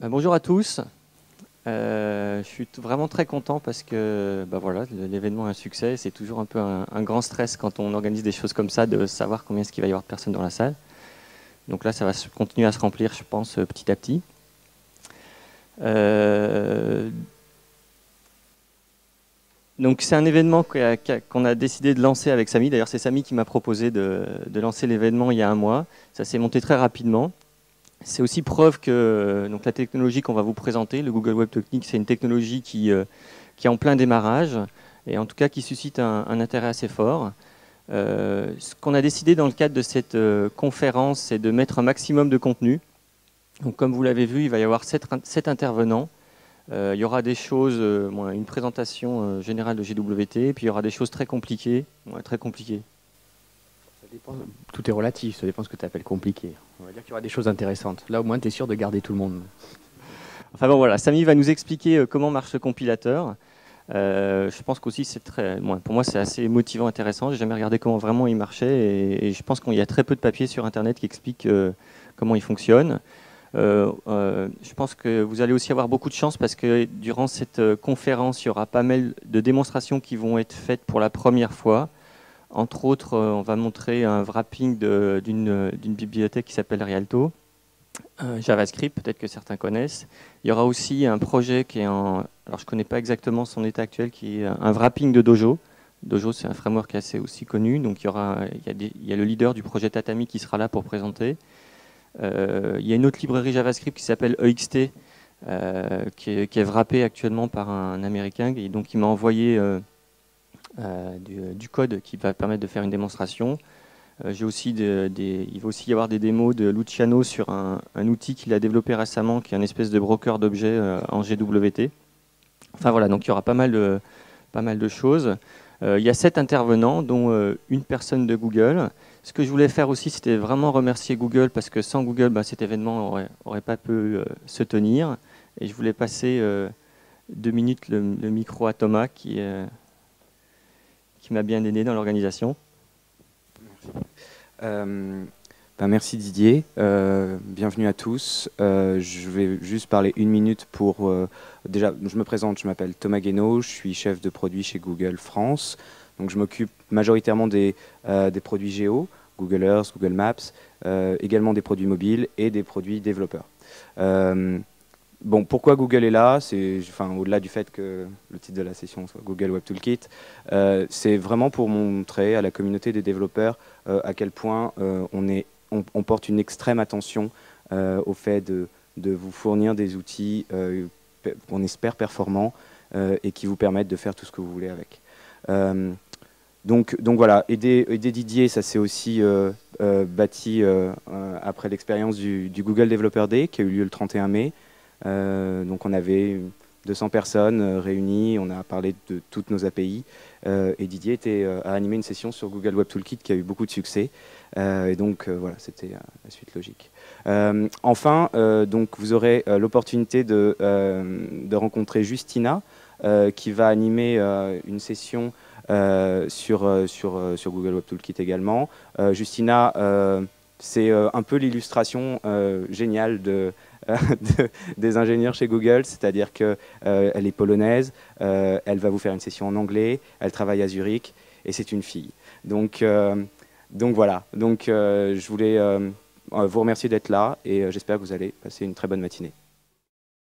Bonjour à tous. Je suis vraiment très content parce que voilà, l'événement est un succès. C'est toujours un peu un grand stress quand on organise des choses comme ça de savoir combien est-ce qu'il va y avoir de personnes dans la salle. Donc là, ça va continuer à se remplir, je pense, petit à petit. Donc c'est un événement qu'on a décidé de lancer avec Samy. D'ailleurs, c'est Samy qui m'a proposé de lancer l'événement il y a un mois. Ça s'est monté très rapidement. C'est aussi preuve que donc, la technologie qu'on va vous présenter, le Google Web Technique, c'est une technologie qui est en plein démarrage et en tout cas qui suscite un intérêt assez fort. Ce qu'on a décidé dans le cadre de cette conférence, c'est de mettre un maximum de contenu. Donc, comme vous l'avez vu, il va y avoir 7 intervenants. Il y aura des choses, une présentation générale de GWT, puis il y aura des choses très compliquées. Très compliquées. Ça dépend, tout est relatif, ça dépend de ce que tu appelles compliqué. On va dire qu'il y aura des choses intéressantes. Là, au moins, tu es sûr de garder tout le monde. Enfin bon, voilà, Samy va nous expliquer comment marche ce compilateur. Je pense qu'aussi, pour moi, c'est assez motivant, intéressant. J'ai jamais regardé comment vraiment il marchait et je pense qu'il y a très peu de papiers sur Internet qui expliquent comment il fonctionne. Je pense que vous allez aussi avoir beaucoup de chance parce que durant cette conférence, il y aura pas mal de démonstrations qui vont être faites pour la première fois. Entre autres, on va montrer un wrapping d'une bibliothèque qui s'appelle Rialto, JavaScript, peut-être que certains connaissent. Il y aura aussi un projet qui est alors je ne connais pas exactement son état actuel, qui est un wrapping de Dojo. Dojo, c'est un framework assez aussi connu, donc il y a le leader du projet Tatami qui sera là pour présenter. Il y a une autre librairie JavaScript qui s'appelle EXT, qui est wrappée actuellement par un Américain, et donc il m'a envoyé du code qui va permettre de faire une démonstration. Il va aussi y avoir des démos de Luciano sur un outil qu'il a développé récemment, qui est un espèce de broker d'objets en GWT. Enfin voilà, donc il y aura pas mal de choses. Il y a 7 intervenants, dont une personne de Google. Ce que je voulais faire aussi, c'était vraiment remercier Google, parce que sans Google, cet événement n'aurait pas pu se tenir. Et je voulais passer 2 minutes le micro à Thomas, qui m'a bien aidé dans l'organisation. Merci Didier, bienvenue à tous. Je vais juste parler 1 minute pour... déjà, je me présente, je m'appelle Thomas Guénaud, je suis chef de produit chez Google France. Donc je m'occupe majoritairement des produits géo, Google Earth, Google Maps, également des produits mobiles et des produits développeurs. Bon, pourquoi Google est là? Au-delà du fait que le titre de la session soit Google Web Toolkit, c'est vraiment pour montrer à la communauté des développeurs à quel point on porte une extrême attention au fait de vous fournir des outils qu'on espère performants et qui vous permettent de faire tout ce que vous voulez avec. Donc voilà, aider Didier, ça s'est aussi bâti après l'expérience du Google Developer Day qui a eu lieu le 31 mai. Donc on avait 200 personnes réunies, on a parlé de toutes nos API et Didier a animé une session sur Google Web Toolkit qui a eu beaucoup de succès et donc voilà, c'était la suite logique. Enfin, donc vous aurez l'opportunité de rencontrer Justina qui va animer une session sur Google Web Toolkit également. Justina, c'est un peu l'illustration géniale des ingénieurs chez Google, c'est-à-dire qu'elle est polonaise, elle va vous faire une session en anglais, elle travaille à Zurich et c'est une fille. Donc voilà, je voulais vous remercier d'être là et j'espère que vous allez passer une très bonne matinée.